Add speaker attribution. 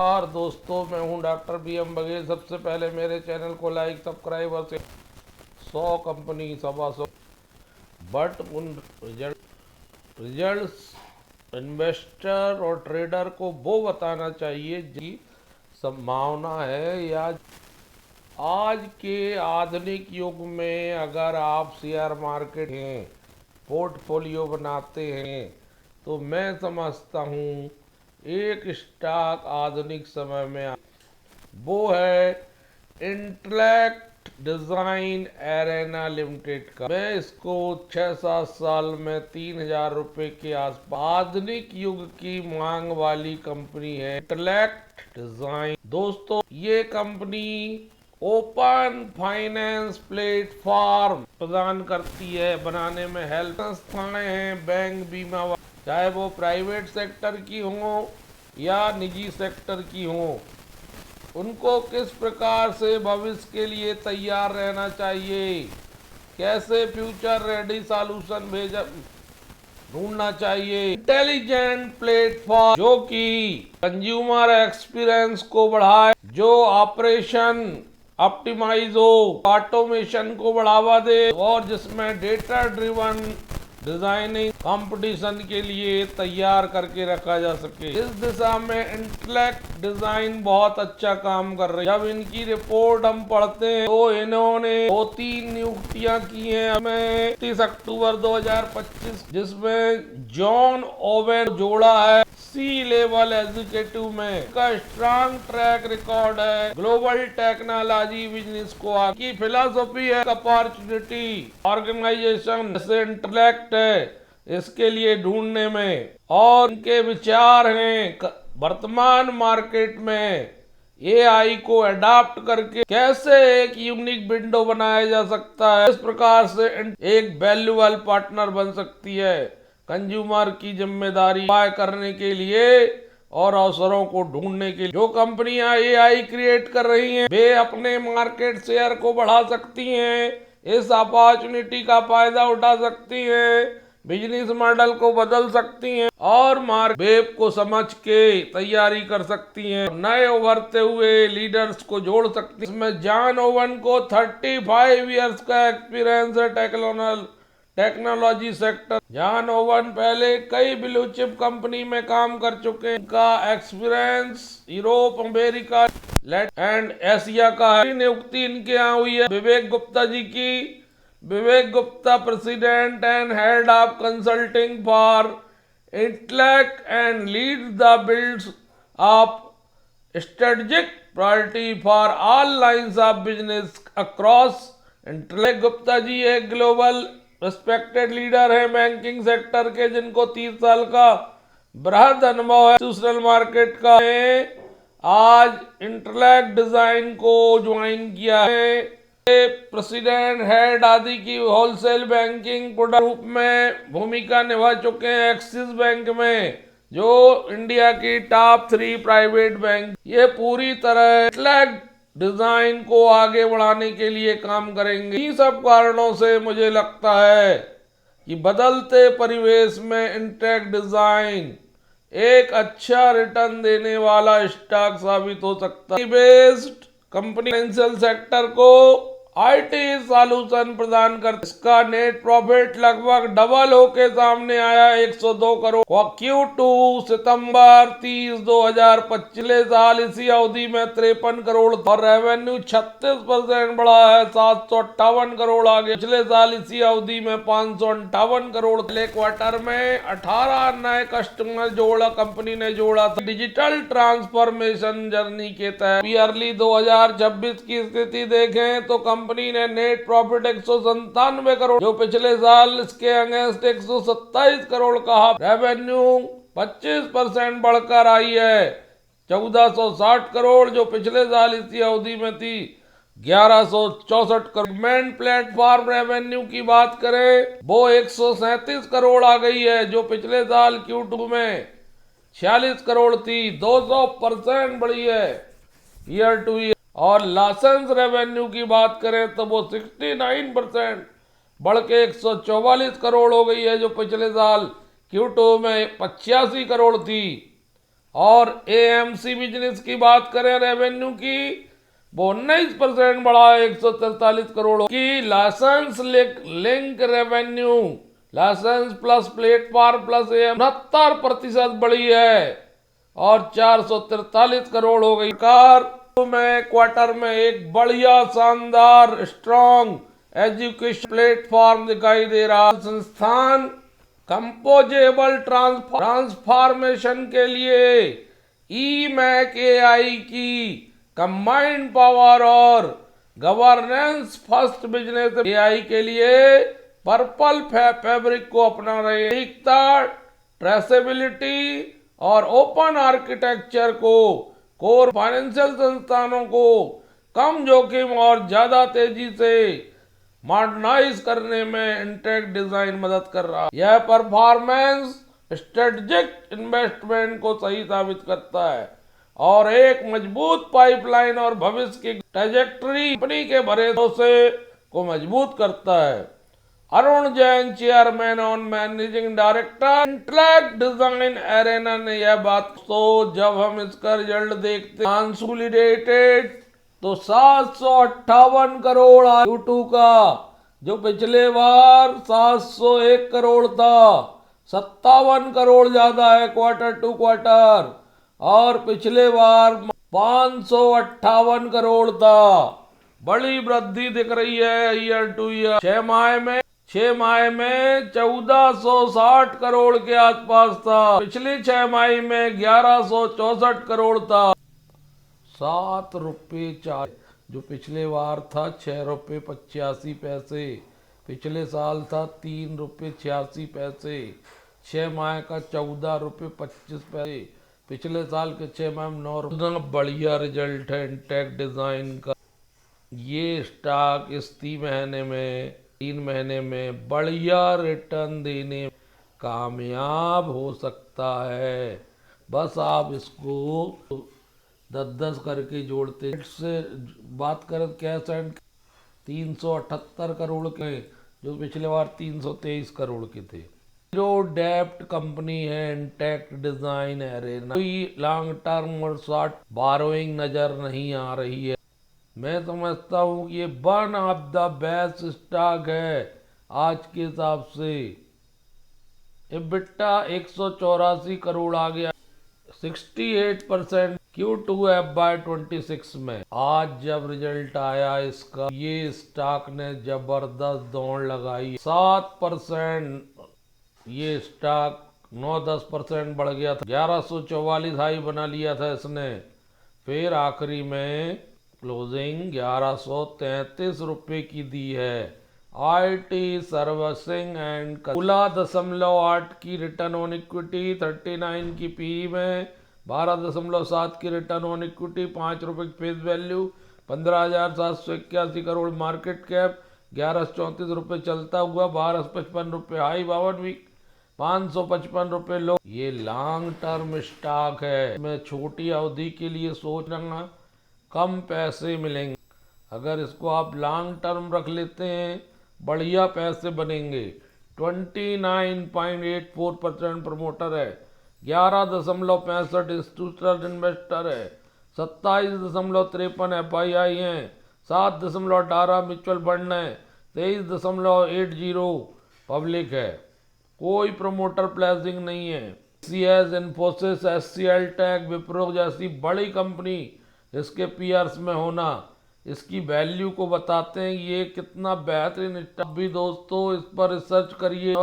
Speaker 1: नमस्कार दोस्तों, मैं हूं डॉक्टर BM बघेल। सबसे पहले मेरे चैनल को लाइक सब्सक्राइब और 100 कंपनी 100 बट उन रिजल्ट्स इन्वेस्टर और ट्रेडर को वो बताना चाहिए जिसकी संभावना है। या आज के आधुनिक युग में अगर आप शेयर मार्केट हैं, पोर्टफोलियो बनाते हैं, तो मैं समझता हूँ एक स्टॉक आधुनिक समय में वो है इंटेलेक्ट डिजाइन एरेना लिमिटेड का। मैं इसको 6-7 साल में 3,000 रुपए के आसपास, आधुनिक युग की मांग वाली कंपनी है इंटेलेक्ट डिजाइन। दोस्तों, ये कंपनी ओपन फाइनेंस प्लेटफॉर्म प्रदान करती है, बनाने में हेल्प संस्थाएं हैं, बैंक, बीमा, चाहे वो प्राइवेट सेक्टर की हो या निजी सेक्टर की हो, उनको किस प्रकार से भविष्य के लिए तैयार रहना चाहिए, कैसे फ्यूचर रेडी सॉल्यूशन ढूंढना चाहिए। इंटेलिजेंट प्लेटफॉर्म जो कि कंज्यूमर एक्सपीरियंस को बढ़ाए, जो ऑपरेशन ऑप्टिमाइज हो, ऑटोमेशन को बढ़ावा दे और जिसमें डेटा ड्रिवन डिजाइनिंग कंपटीशन के लिए तैयार करके रखा जा सके। इस दिशा में इंटेलेक्ट डिजाइन बहुत अच्छा काम कर रही है। जब इनकी रिपोर्ट हम पढ़ते हैं तो इन्होंने 2-3 नियुक्तियां की हैं हमें 30 अक्टूबर 2025, जिसमें जॉन ओवेन जोड़ा है सी लेवल एग्जीक्यूटिव में। का स्ट्रॉन्ग ट्रैक रिकॉर्ड है ग्लोबल टेक्नोलॉजी बिजनेस को की फिलॉसफी है अपॉर्चुनिटी ऑर्गेनाइजेशन जैसे इंटेलेक्ट है इसके लिए ढूंढने में, और इनके विचार हैं वर्तमान मार्केट में AI को अडॉप्ट करके कैसे एक यूनिक विंडो बनाया जा सकता है, इस प्रकार से एक वैल्यूएबल पार्टनर बन सकती है कंज्यूमर की जिम्मेदारी तय करने के लिए और अवसरों को ढूंढने के लिए। जो कंपनियां AI क्रिएट कर रही हैं, वे अपने मार्केट शेयर को बढ़ा सकती हैं, इस अपॉर्चुनिटी का फायदा उठा सकती हैं, बिजनेस मॉडल को बदल सकती हैं और मार्केट वेब को समझ के तैयारी कर सकती हैं, नए उभरते हुए लीडर्स को जोड़ सकती हैं। इसमें जॉन ओवन को 35 इयर्स का एक्सपीरियंस है टेक्नोलॉजी सेक्टर। जॉन ओवन पहले कई ब्लू चिप कंपनी में काम कर चुके हैं। इनका experience Europe, America and Asia का है। नियुक्ति इनके यहाँ हुई है विवेक गुप्ता जी की। Vivek Gupta president and head of consulting for intellect and lead the builds of strategic priority for all lines of business across. Intellect Gupta ji एक ग्लोबल रिस्पेक्टेड लीडर है बैंकिंग सेक्टर के, जिनको 30 साल का बृहद अनुभव है इंस्टीट्यूशनल मार्केट का। आज इंटेलेक्ट डिजाइन को ज्वाइन किया है। प्रेसिडेंट हेड आदि की होलसेल बैंकिंग प्रोडक्ट ग्रुप में भूमिका निभा चुके हैं एक्सिस बैंक में, जो इंडिया की टॉप 3 प्राइवेट बैंक। ये पूरी तरह इंटेलेक्ट डिजाइन को आगे बढ़ाने के लिए काम करेंगे। इन सब कारणों से मुझे लगता है कि बदलते परिवेश में इंटेलेक्ट डिजाइन एक अच्छा रिटर्न देने वाला स्टॉक साबित हो सकता है। बेस्ड कंपनी फाइनेंशियल सेक्टर को IT सॉल्यूशन प्रदान कर इसका नेट प्रॉफिट लगभग डबल होके सामने आया 102 करोड़। Q2 सितंबर 30, 2025 पिछले साल इसी अवधि में 53 करोड़ और रेवेन्यू 36% बढ़ा है 758 करोड़ आगे। पिछले साल इसी अवधि में 558 करोड़। पहले क्वार्टर में 18 नए कस्टमर जोड़ा कंपनी ने जोड़ा था डिजिटल ट्रांसफॉर्मेशन जर्नी के तहत। ईयरली 2026 की स्थिति देखें तो कंपनी ने नेट प्रॉफिट 197 करोड़, जो पिछले साल इसके अगेंस्ट 127 करोड़ का। रेवेन्यू 25% बढ़कर आई है 1460 करोड़, जो पिछले साल इसी अवधि में थी 1164 करोड़। सेगमेंट प्लेटफॉर्म रेवेन्यू की बात करें वो 137 करोड़ आ गई है, जो पिछले साल Q2 में 46 करोड़ थी, 200% बढ़ी है ईयर टू ईयर। और लाइसेंस रेवेन्यू की बात करें तो वो 69% बढ़ के 144 करोड़ हो गई है, जो पिछले साल Q2 में 85 करोड़ थी। और एएमसी बिजनेस की बात करें रेवेन्यू की, वो 19% बढ़ा 143 करोड़ की। Licence link revenue, licence plus platform plus 69% बढ़ी है और 443 करोड़ हो गई। कार में क्वार्टर में एक बढ़िया शानदार स्ट्रॉन्ग एजुकेशन प्लेटफॉर्म दिखाई दे रहा। संस्थान कंपोजेबल ट्रांसफॉर्मेशन के लिए ई मैक एआई की कंबाइंड पावर और गवर्नेंस फर्स्ट बिजनेस एआई के लिए पर्पल फैब्रिक को अपना रहे हैं। एकता, ट्रेसेबिलिटी और ओपन आर्किटेक्चर को कोर फाइनेंशियल संस्थानों को कम जोखिम और ज्यादा तेजी से मॉडर्नाइज करने में इंटेक डिजाइन मदद कर रहा है। यह परफॉर्मेंस स्ट्रेटेजिक इन्वेस्टमेंट को सही साबित करता है और एक मजबूत पाइपलाइन और भविष्य की ट्रैजेक्टरी कंपनी के भरोसे को मजबूत करता है। अरुण जैन, चेयरमैन और managing director intellect design arena ने यह बात। तो जब हम इसका रिजल्ट देखते हैं कंसोलिडेटेड, तो 758 करोड़ Q2 का, जो पिछले बार 701 करोड़ था, 57 करोड़ ज्यादा है क्वार्टर टू क्वार्टर, और पिछले बार 558 करोड़ था। बड़ी वृद्धि दिख रही है ईयर टू ईयर। 6 माह में 1460 करोड़ के आसपास था, पिछली 6 माह में 1164 करोड़ था। 7 रुपये 4, जो पिछले बार था 6 रुपये 85 पैसे, पिछले साल था 3 रुपये 86 पैसे, 6 माह का 14 रुपये 25 पैसे, पिछले साल के 6 माह में 9 रुपये। बढ़िया रिजल्ट है इंटेक डिजाइन का। ये स्टॉक इस 3 महीने में बढ़िया रिटर्न देने कामयाब हो सकता है। बस आप इसको 10-10 करके जोड़ते। से बात करें कैश एंड 378 करोड़ के, जो पिछले बार 323 करोड़ के थे। जो डेप्ट कंपनी है इंटेक डिजाइन एरेना, कोई लॉन्ग टर्म और शॉर्ट बारोइंग नजर नहीं आ रही है। मैं समझता हूँ कि ये one of the best stock है आज के हिसाब से। EBITDA 184 करोड़ आ गया, 68% Q2 FY26 में। आज जब रिजल्ट आया इसका, ये स्टॉक ने जबरदस्त दौड़ लगाई, 7% ये स्टॉक 9-10% बढ़ गया था। 1144 हाई बना लिया था इसने, फिर आखिरी में क्लोजिंग 1133 रुपये की दी है। IT सर्विसिंग एंड 16.8 की रिटर्न ऑन इक्विटी, 39 की PE में, 12.7 की रिटर्न ऑन इक्विटी, 5 रुपये की face value, 15,781 crore market cap, 1134 रुपये चलता हुआ, 1255 रुपये हाई, 52 वीक, 555 रुपये लो। ये लॉन्ग टर्म स्टॉक है, मैं छोटी अवधि के लिए सोच रहा, कम पैसे मिलेंगे। अगर इसको आप लॉन्ग टर्म रख लेते हैं, बढ़िया पैसे बनेंगे। 29.84% प्रमोटर है, 11.65 इंस्टीट्यूशनल इन्वेस्टर है, 27.53 FII हैं, 7.18 म्यूचुअल फंड है, 23.80 पब्लिक है। कोई प्रमोटर प्लेसिंग नहीं है। CS, Infosys, HCL tech, Wipro जैसी बड़ी कंपनी इसके पीयर्स में होना इसकी वैल्यू को बताते हैं ये कितना बेहतरीन स्टॉक भी। दोस्तों इस पर रिसर्च करिए।